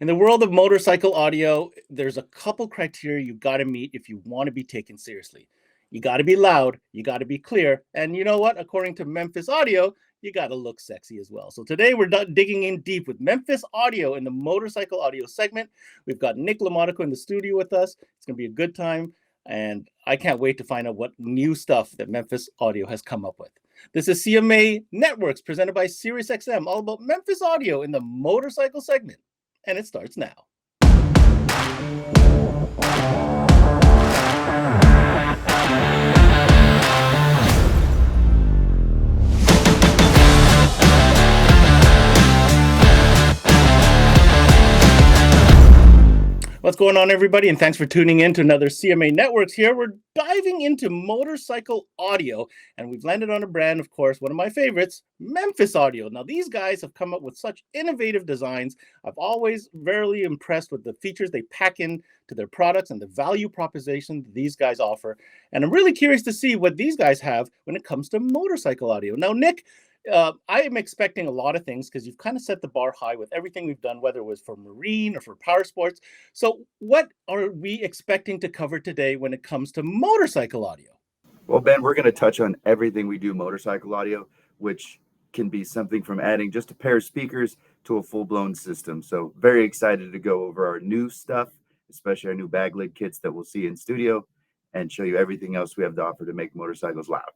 In the world of motorcycle audio, there's a couple criteria you got to meet if you want to be taken seriously. You got to be loud, you got to be clear, and you know what? According to Memphis Audio, you got to look sexy as well. So today we're digging in deep with Memphis Audio in the motorcycle audio segment. We've got NICK LOMONACO in the studio with us. It's going to be a good time, and I can't wait to find out what new stuff that Memphis Audio has come up with. This is CMA Networks presented by SiriusXM, all about Memphis Audio in the motorcycle segment. And it starts now. What's going on, everybody? And thanks for tuning in to another CMA Networks here. We're diving into motorcycle audio, and we've landed on a brand, of course, one of my favorites, Memphis Audio. Now, these guys have come up with such innovative designs. I've always very impressed with the features they pack in to their products and the value proposition that these guys offer. And I'm really curious to see what these guys have when it comes to motorcycle audio. Now, Nick, I am expecting a lot of things because you've kind of set the bar high with everything we've done, whether it was for marine or for power sports. So what are we expecting to cover today when it comes to motorcycle audio? Well, Ben, we're going to touch on everything we do motorcycle audio, which can be something from adding just a pair of speakers to a full-blown system. So very excited to go over our new stuff, especially our new bag lid kits that we'll see in studio, and show you everything else we have to offer to make motorcycles loud.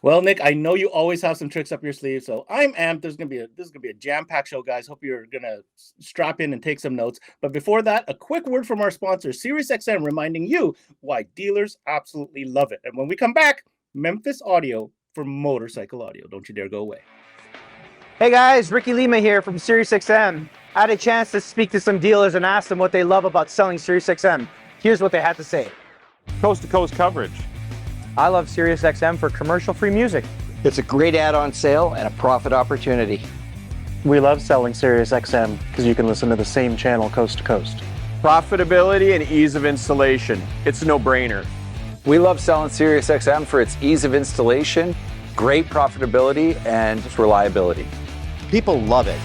Well, Nick, I know you always have some tricks up your sleeve, so I'm amped. This is gonna be a jam-packed show, guys. Hope you're gonna strap in and take some notes. But before that, a quick word from our sponsor, SiriusXM, reminding you why dealers absolutely love it. And when we come back, Memphis Audio for motorcycle audio. Don't you dare go away. Hey guys, Ricky Lima here from SiriusXM. I had a chance to speak to some dealers and ask them what they love about selling SiriusXM. Here's what they had to say. Coast-to-coast coverage. I love SiriusXM for commercial-free music. It's a great add-on sale and a profit opportunity. We love selling SiriusXM because you can listen to the same channel coast to coast. Profitability and ease of installation. It's a no-brainer. We love selling SiriusXM for its ease of installation, great profitability, and reliability. People love it.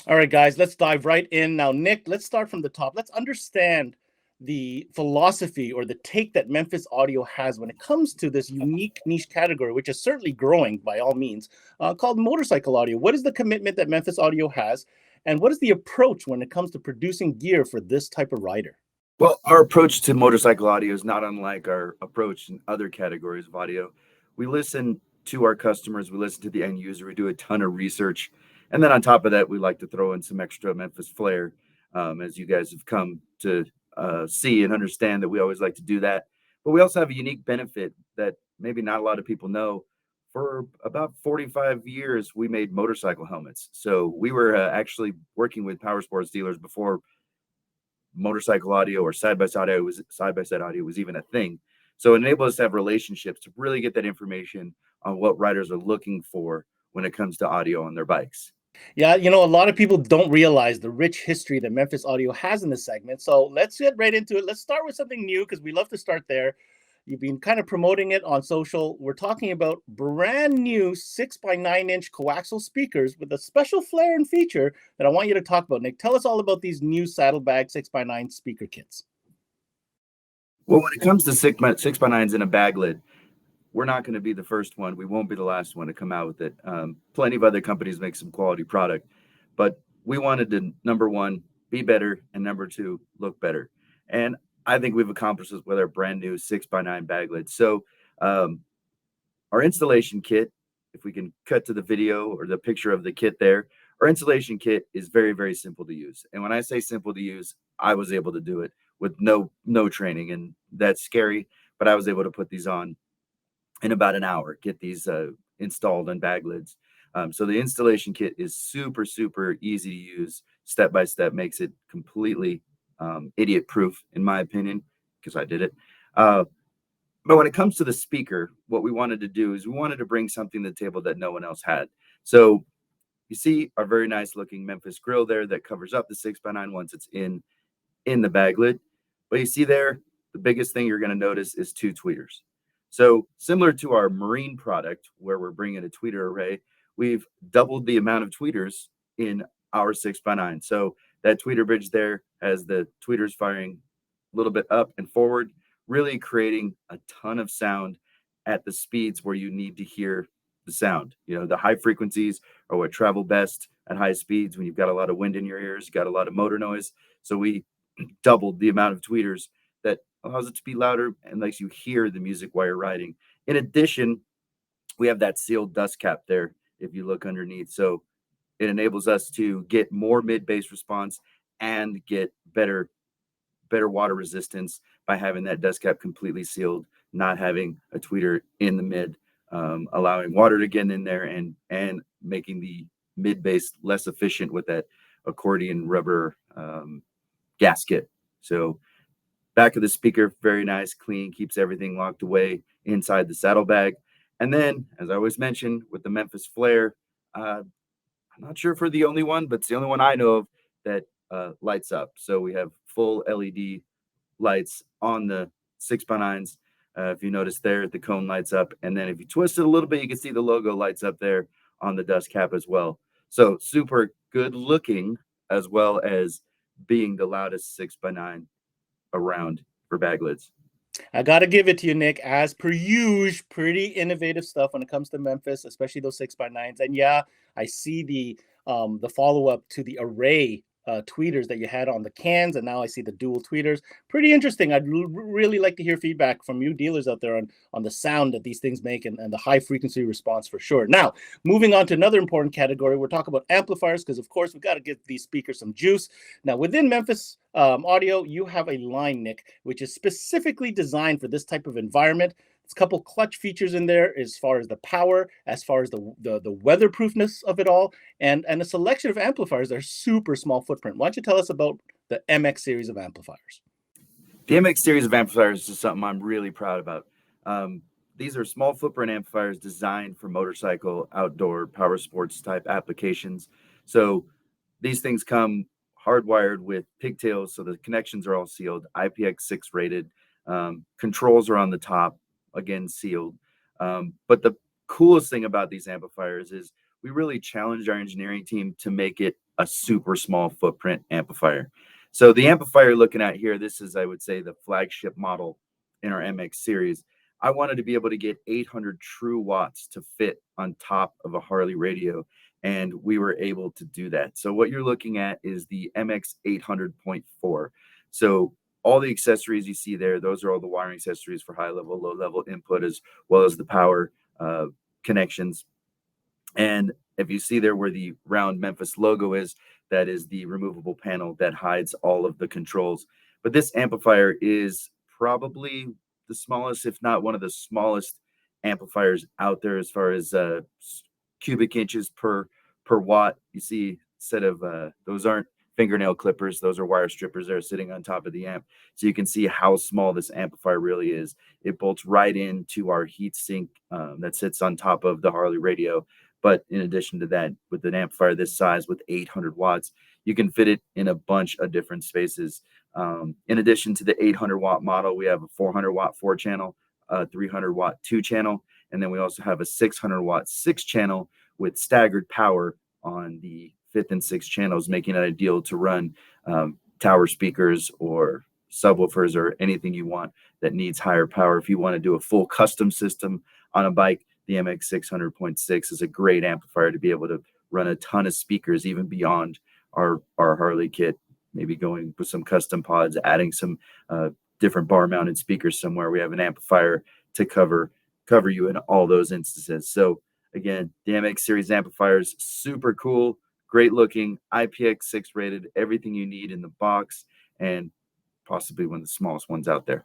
All right, guys, let's dive right in. Now, Nick, let's start from the top. Let's understand the philosophy or the take that Memphis Audio has when it comes to this unique niche category, which is certainly growing by all means, called motorcycle audio. What is the commitment that Memphis Audio has, and what is the approach when it comes to producing gear for this type of rider? Well, our approach to motorcycle audio is not unlike our approach in other categories of audio. We listen to our customers, we listen to the end user, we do a ton of research. And then on top of that, we like to throw in some extra Memphis flair, as you guys have come to see and understand that we always like to do that. But we also have a unique benefit that maybe not a lot of people know. For about 45 years, we made motorcycle helmets. So we were actually working with power sports dealers before motorcycle audio or side-by-side audio was even a thing. So it enabled us to have relationships to really get that information on what riders are looking for when it comes to audio on their bikes. Yeah, you know, a lot of people don't realize the rich history that Memphis Audio has in this segment. So let's get right into it. Let's start with something new because we love to start there. You've been kind of promoting it on social. We're talking about brand new 6x9-inch coaxial speakers with a special flair and feature that I want you to talk about. Nick, tell us all about these new Saddlebag 6x9 speaker kits. Well, when it comes to 6x9s in a bag lid, we're not going to be the first one. We won't be the last one to come out with it. Plenty of other companies make some quality product, but we wanted to, number one, be better, and number two, look better. And I think we've accomplished this with our brand new 6x9 bag lid. So our installation kit, if we can cut to the video or the picture of the kit there, our installation kit is very, very simple to use. And when I say simple to use, I was able to do it with no training, and that's scary, but I was able to put these on in about an hour, get these installed on bag lids. So the installation kit is super, super easy to use, step by step, makes it completely idiot proof, in my opinion, because I did it. But when it comes to the speaker, what we wanted to do is we wanted to bring something to the table that no one else had. So you see our very nice looking Memphis grill there that covers up the 6x9 once it's in the bag lid. But you see there, the biggest thing you're going to notice is two tweeters. So similar to our marine product, where we're bringing a tweeter array, we've doubled the amount of tweeters in our 6x9. So that tweeter bridge there has the tweeters firing a little bit up and forward, really creating a ton of sound at the speeds where you need to hear the sound. You know, the high frequencies are what travel best at high speeds when you've got a lot of wind in your ears, got a lot of motor noise. So we doubled the amount of tweeters that allows it to be louder and lets you hear the music while you're riding. In addition, we have that sealed dust cap there if you look underneath. So it enables us to get more mid-bass response and get better water resistance by having that dust cap completely sealed, not having a tweeter in the mid, allowing water to get in there and making the mid bass less efficient with that accordion rubber gasket. So back of the speaker, very nice, clean, keeps everything locked away inside the saddlebag. And then, as I always mention, with the Memphis Flare, I'm not sure if we're the only one, but it's the only one I know of that lights up. So we have full LED lights on the 6x9s. If you notice there, the cone lights up. And then if you twist it a little bit, you can see the logo lights up there on the dust cap as well. So super good looking, as well as being the loudest 6x9 around for bag lids. I got to give it to you, Nick. As per usual, pretty innovative stuff when it comes to Memphis, especially those 6x9s. And yeah, I see the follow-up to the array tweeters that you had on the cans, and now I see the dual tweeters. Pretty interesting. I'd really like to hear feedback from you dealers out there on the sound that these things make and the high frequency response for sure. Now, moving on to another important category, we're talking about amplifiers because, of course, we've got to give these speakers some juice. Now, within Memphis audio, you have a line, Nick, which is specifically designed for this type of environment. There's a couple clutch features in there as far as the power, as far as the weatherproofness of it all, and a selection of amplifiers that are super small footprint. Why don't you tell us about the MX series of amplifiers? The MX series of amplifiers is something I'm really proud about. These are small footprint amplifiers designed for motorcycle, outdoor, power sports type applications. So these things come hardwired with pigtails, so the connections are all sealed, IPX6 rated. Controls are on the top, again sealed. But the coolest thing about these amplifiers is we really challenged our engineering team to make it a super small footprint amplifier. So the amplifier you're looking at here, this is, I would say, the flagship model in our MX series. I wanted to be able to get 800 true watts to fit on top of a Harley radio, and we were able to do that. So what you're looking at is the MX 800.4. So all the accessories you see there, those are all the wiring accessories for high level, low level input, as well as the power connections. And if you see there where the round Memphis logo is, that is the removable panel that hides all of the controls. But this amplifier is probably the smallest, if not one of the smallest amplifiers out there as far as cubic inches per watt. You see, instead of those aren't fingernail clippers, those are wire strippers that are sitting on top of the amp. So you can see how small this amplifier really is. It bolts right into our heat sink that sits on top of the Harley radio. But in addition to that, with an amplifier this size with 800 watts, you can fit it in a bunch of different spaces. In addition to the 800 watt model, we have a 400 watt 4-channel, 300 watt 2-channel, and then we also have a 600 watt 6-channel with staggered power on the 5th and 6th channels, making it ideal to run tower speakers or subwoofers or anything you want that needs higher power. If you want to do a full custom system on a bike, the MX 600.6 is a great amplifier to be able to run a ton of speakers, even beyond our Harley kit, maybe going with some custom pods, adding some different bar mounted speakers somewhere. We have an amplifier to cover you in all those instances. So again, the MX series amplifiers, super cool, great looking, IPX6 rated, everything you need in the box, and possibly one of the smallest ones out there.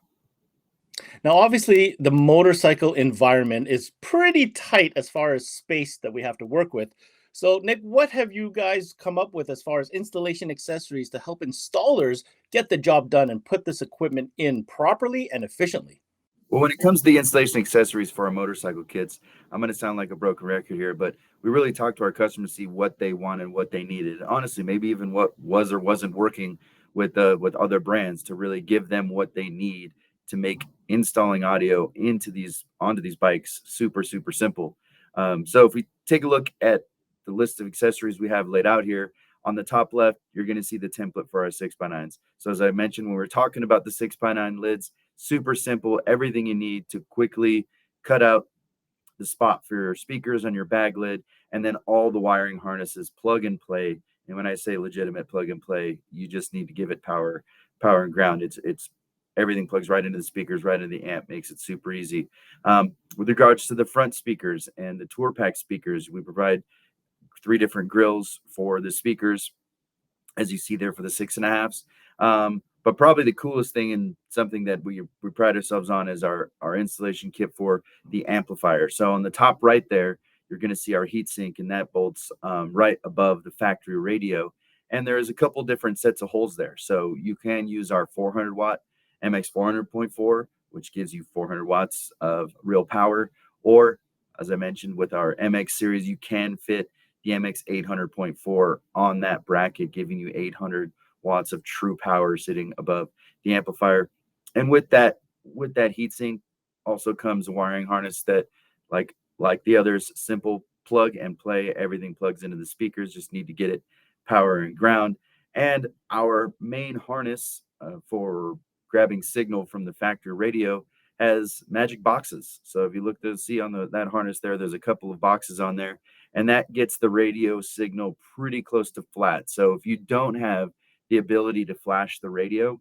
Now, obviously, the motorcycle environment is pretty tight as far as space that we have to work with. So, Nick, what have you guys come up with as far as installation accessories to help installers get the job done and put this equipment in properly and efficiently? Well, when it comes to the installation accessories for our motorcycle kits, I'm going to sound like a broken record here, but we really talked to our customers to see what they wanted, what they needed. Honestly, maybe even what was or wasn't working with other brands to really give them what they need to make installing audio onto these bikes super simple. So if we take a look at the list of accessories we have laid out here, on the top left, you're going to see the template for our 6x9s. So as I mentioned, when we're talking about the 6x9 lids, super simple, everything you need to quickly cut out the spot for your speakers on your bag lid, and then all the wiring harnesses, plug and play. And when I say legitimate plug and play, you just need to give it power and ground. It's everything plugs right into the speakers, right into the amp, makes it super easy. With regards to the front speakers and the tour pack speakers, we provide 3 different grills for the speakers, as you see there for the 6.5s. But probably the coolest thing, and something that we pride ourselves on, is our installation kit for the amplifier. So on the top right there, you're going to see our heatsink, and that bolts right above the factory radio. And there is a couple different sets of holes there. So you can use our 400 watt MX 400.4, which gives you 400 watts of real power. Or, as I mentioned, with our MX series, you can fit the MX 800.4 on that bracket, giving you 800 watts of true power sitting above the amplifier. And with that heatsink also comes a wiring harness that, like the others, simple plug and play. Everything plugs into the speakers, just need to get it power and ground. And our main harness for grabbing signal from the factory radio has magic boxes. So if you look to see on that harness there's a couple of boxes on there, and that gets the radio signal pretty close to flat. So if you don't have the ability to flash the radio,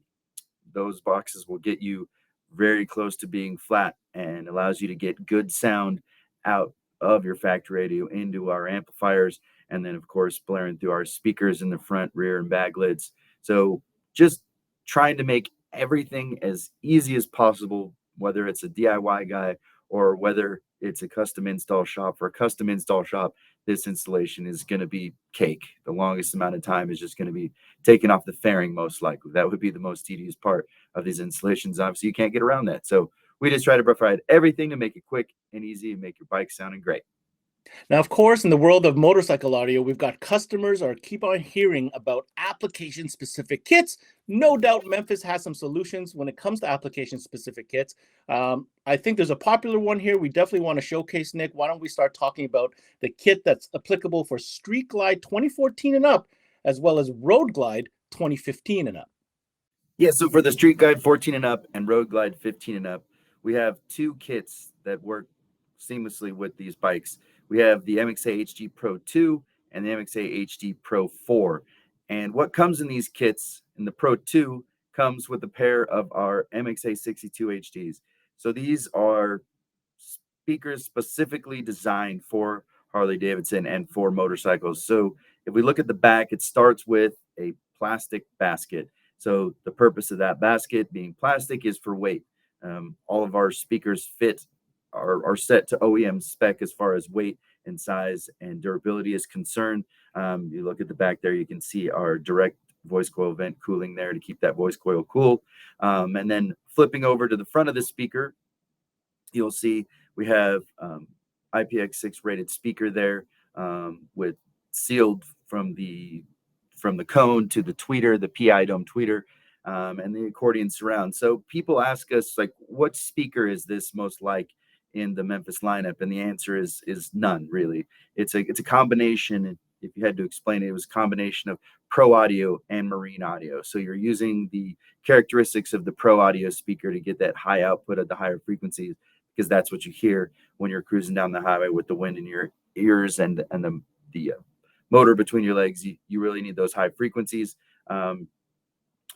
those boxes will get you very close to being flat, and allows you to get good sound out of your factory radio into our amplifiers, and then of course blaring through our speakers in the front, rear, and bag lids. So just trying to make everything as easy as possible, whether it's a DIY guy or whether it's a custom install shop. For a custom install shop, this installation is going to be cake. The longest amount of time is just going to be taking off the fairing, most likely. That would be the most tedious part of these installations. Obviously, you can't get around that. So we just try to provide everything to make it quick and easy and make your bike sounding great. Now, of course, in the world of motorcycle audio, we've got customers or keep on hearing about application-specific kits. No doubt Memphis has some solutions when it comes to application-specific kits. I think there's a popular one here we definitely want to showcase, Nick. Why don't we start talking about the kit that's applicable for Street Glide 2014 and up, as well as Road Glide 2015 and up? Yeah, so for the Street Glide 14 and up and Road Glide 15 and up, we have 2 kits that work seamlessly with these bikes. We have the MXA HD Pro 2 and the MXA HD Pro 4. And what comes in these kits, in the Pro 2, comes with a pair of our MXA 62 HDs. So these are speakers specifically designed for Harley-Davidson and for motorcycles. So if we look at the back, it starts with a plastic basket. So the purpose of that basket being plastic is for weight. All of our speakers are set to OEM spec as far as weight and size and durability is concerned. You look at the back there, you can see our direct voice coil vent cooling there to keep that voice coil cool. And then flipping over to the front of the speaker, you'll see we have IPX6 rated speaker there, with sealed from the cone to the tweeter, the PI dome tweeter, and the accordion surround. So people ask us, like, what speaker is this most like in the Memphis lineup? And the answer is none, really. It's a combination. If you had to explain it, it was a combination of pro audio and marine audio. So you're using the characteristics of the pro audio speaker to get that high output at the higher frequencies, because that's what you hear when you're cruising down the highway with the wind in your ears and the motor between your legs. You really need those high frequencies. And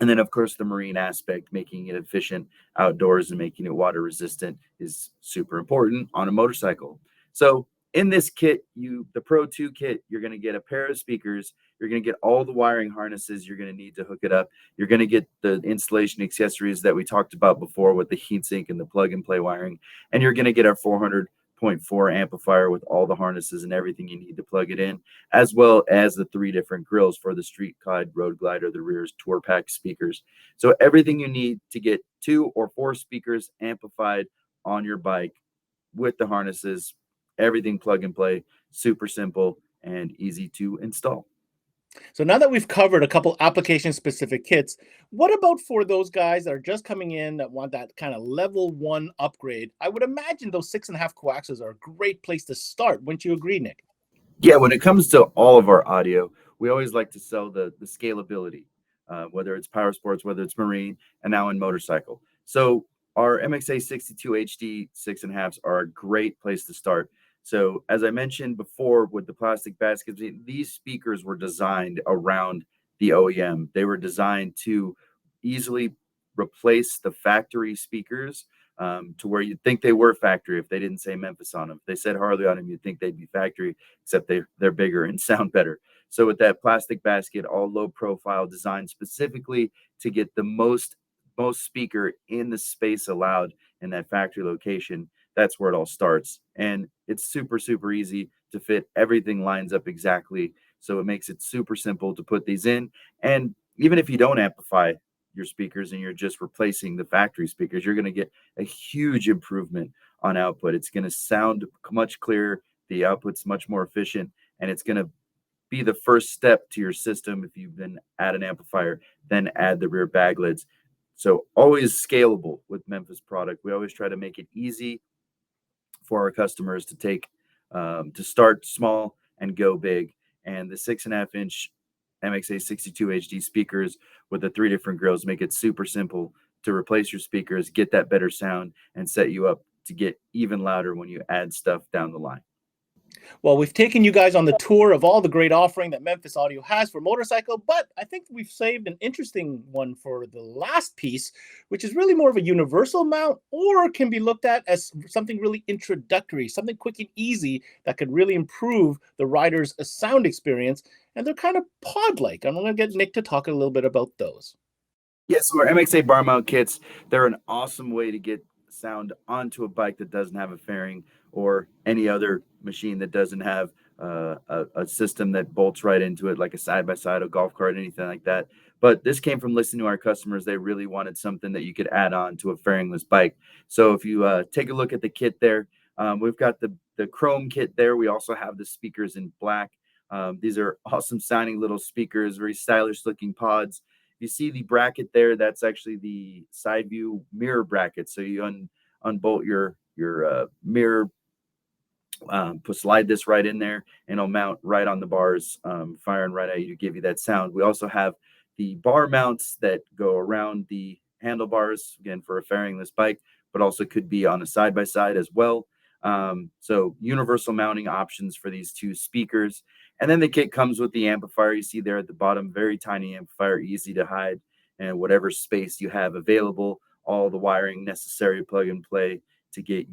then, of course, the marine aspect, making it efficient outdoors and making it water resistant, is super important on a motorcycle. So in this kit, the Pro 2 kit, you're going to get a pair of speakers. You're going to get all the wiring harnesses you're going to need to hook it up. You're going to get the installation accessories that we talked about before with the heatsink and the plug and play wiring. And you're going to get our 400.4 amplifier with all the harnesses and everything you need to plug it in, as well as the 3 different grills for the Street Glide, Road Glide, or the rear's tour pack speakers. So everything you need to get 2 or 4 speakers amplified on your bike with the harnesses, everything plug and play, super simple and easy to install. So now that we've covered a couple application-specific kits, what about for those guys that are just coming in that want that kind of level 1 upgrade? I would imagine those 6.5 coaxes are a great place to start. Wouldn't you agree, Nick? Yeah, when it comes to all of our audio, we always like to sell the scalability, whether it's power sports, whether it's marine, and now in motorcycle. So our MXA 62 HD 6.5s are a great place to start. So as I mentioned before with the plastic baskets, these speakers were designed around the OEM. They were designed to easily replace the factory speakers, to where you'd think they were factory if they didn't say Memphis on them. If they said Harley on them, you'd think they'd be factory, except they're bigger and sound better. So with that plastic basket, all low profile, designed specifically to get the most speaker in the space allowed in that factory location, that's where it all starts. And it's super, super easy to fit. Everything lines up exactly. So it makes it super simple to put these in. And even if you don't amplify your speakers and you're just replacing the factory speakers, you're going to get a huge improvement on output. It's going to sound much clearer. The output's much more efficient, and it's going to be the first step to your system. If you then add an amplifier, then add the rear bag lids. So always scalable with Memphis product. We always try to make it easy for our customers to take, to start small and go big. And the 6.5-inch MXA 62 HD speakers with the 3 different grills make it super simple to replace your speakers, get that better sound, and set you up to get even louder when you add stuff down the line. Well, we've taken you guys on the tour of all the great offering that Memphis Audio has for motorcycle, but I think we've saved an interesting one for the last piece, which is really more of a universal mount, or can be looked at as something really introductory, something quick and easy that could really improve the rider's sound experience. And they're kind of pod-like. I'm going to get Nick to talk a little bit about those. Yes, so our MXA bar mount kits, they're an awesome way to get sound onto a bike that doesn't have a fairing, or any other machine that doesn't have a system that bolts right into it, like a side-by-side, a golf cart, anything like that. But this came from listening to our customers. They really wanted something that you could add on to a fairingless bike. So if you take a look at the kit there, we've got the chrome kit there. We also have the speakers in black. These are awesome sounding little speakers, very stylish looking pods. You see the bracket there, that's actually the side view mirror bracket. So you unbolt your mirror, slide this right in there, and it'll mount right on the bars, firing right at you to give you that sound. We also have the bar mounts that go around the handlebars, again, for a fairingless bike, but also could be on a side-by-side as well. So universal mounting options for these 2 speakers. And then the kit comes with the amplifier. You see there at the bottom, very tiny amplifier, easy to hide, and whatever space you have available, all the wiring necessary, plug and play to get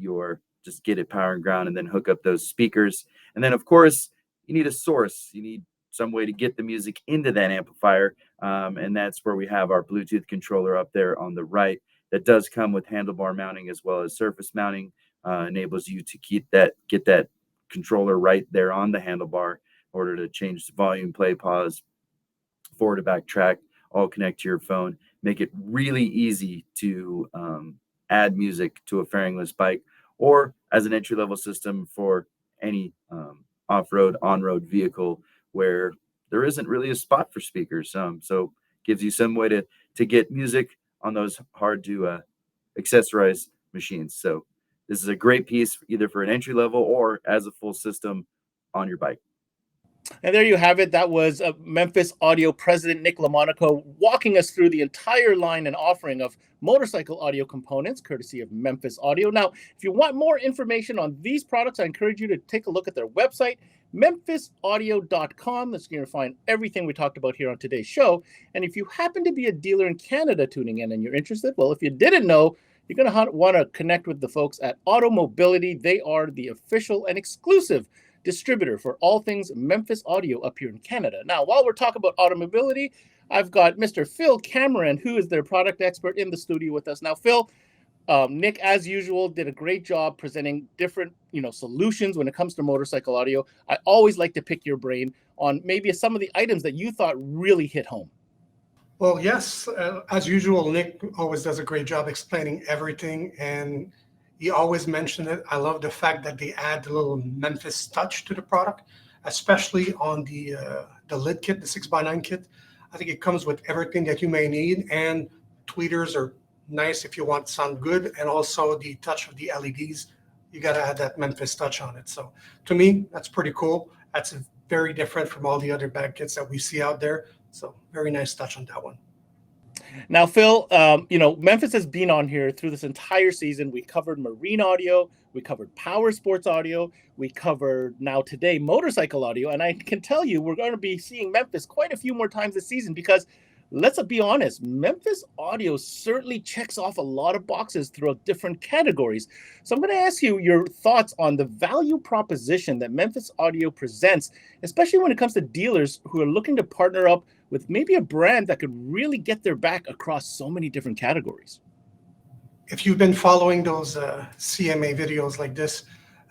it power and ground, and then hook up those speakers. And then of course you need a source. You need some way to get the music into that amplifier. And that's where we have our Bluetooth controller up there on the right. That does come with handlebar mounting as well as surface mounting. Enables you to get that controller right there on the handlebar in order to change the volume, play, pause, forward to back track, all connect to your phone. Make it really easy to add music to a fairingless bike, or as an entry-level system for any off-road, on-road vehicle where there isn't really a spot for speakers. So gives you some way to get music on those hard to accessorize machines. So this is a great piece either for an entry level or as a full system on your bike. And there you have it. That was Memphis Audio President Nick LOMONACO walking us through the entire line and offering of motorcycle audio components, courtesy of Memphis Audio. Now, if you want more information on these products, I encourage you to take a look at their website, memphisaudio.com. That's going to find everything we talked about here on today's show. And if you happen to be a dealer in Canada tuning in and you're interested, well, if you didn't know, you're going to want to connect with the folks at Auto Mobility. They are the official and exclusive distributor for all things Memphis Audio up here in Canada. Now, while we're talking about automobility, I've got Mr. Phil Cameron, who is their product expert, in the studio with us. Now, Phil, Nick, as usual, did a great job presenting different, solutions when it comes to motorcycle audio. I always like to pick your brain on maybe some of the items that you thought really hit home. Well, yes, as usual, Nick always does a great job explaining everything, and he always mentioned it. I love the fact that they add a little Memphis touch to the product. especially on the lid kit, the 6x9 kit. I think it comes with everything that you may need, and tweeters are nice if you want to sound good, and also the touch of the LEDs. You got to add that Memphis touch on it. So to me, that's pretty cool. That's very different from all the other bag kits that we see out there. So very nice touch on that one. Now, Phil, Memphis has been on here through this entire season. We covered marine audio, we covered power sports audio, we covered now today motorcycle audio, and I can tell you we're going to be seeing Memphis quite a few more times this season because, let's be honest, Memphis audio certainly checks off a lot of boxes throughout different categories. So I'm going to ask you your thoughts on the value proposition that Memphis audio presents, especially when it comes to dealers who are looking to partner up with maybe a brand that could really get their back across so many different categories. If you've been following those CMA videos like this,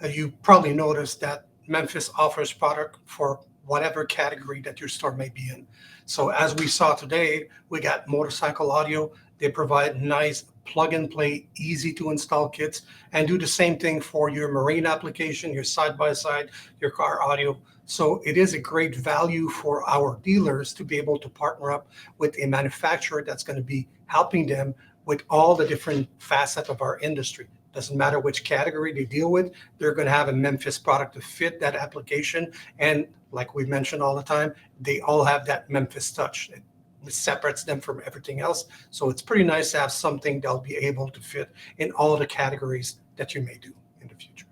you probably noticed that Memphis offers product for whatever category that your store may be in. So as we saw today, we got motorcycle audio. They provide nice plug and play, easy to install kits, and do the same thing for your marine application, your side-by-side, your car audio. So it is a great value for our dealers to be able to partner up with a manufacturer that's going to be helping them with all the different facets of our industry. Doesn't matter which category they deal with, they're going to have a Memphis product to fit that application. And like we mentioned all the time, they all have that Memphis touch. It separates them from everything else. So it's pretty nice to have something that'll be able to fit in all the categories that you may do in the future.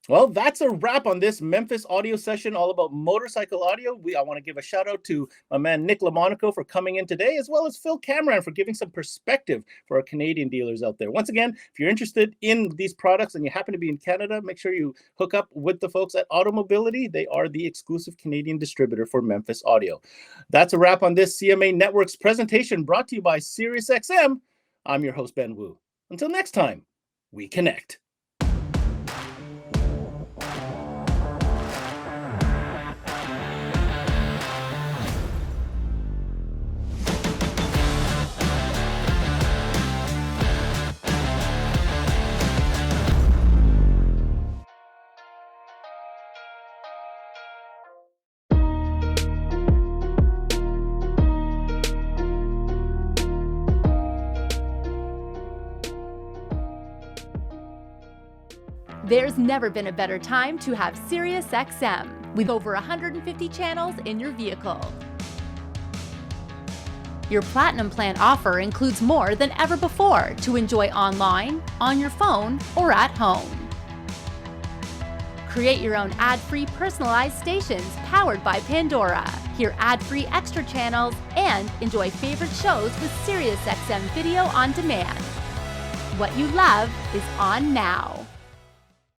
Well, that's a wrap on this Memphis audio session all about motorcycle audio. I want to give a shout out to my man NICK LOMONACO for coming in today, as well as Phil Cameron for giving some perspective for our Canadian dealers out there. Once again, if you're interested in these products and you happen to be in Canada, make sure you hook up with the folks at Automobility. They are the exclusive Canadian distributor for Memphis audio. That's a wrap on this CMA Networks presentation brought to you by SiriusXM. I'm your host, Ben Wu. Until next time, we connect. There's never been a better time to have SiriusXM with over 150 channels in your vehicle. Your Platinum Plan offer includes more than ever before to enjoy online, on your phone, or at home. Create your own ad-free personalized stations powered by Pandora. Hear ad-free extra channels and enjoy favorite shows with SiriusXM Video on Demand. What you love is on now.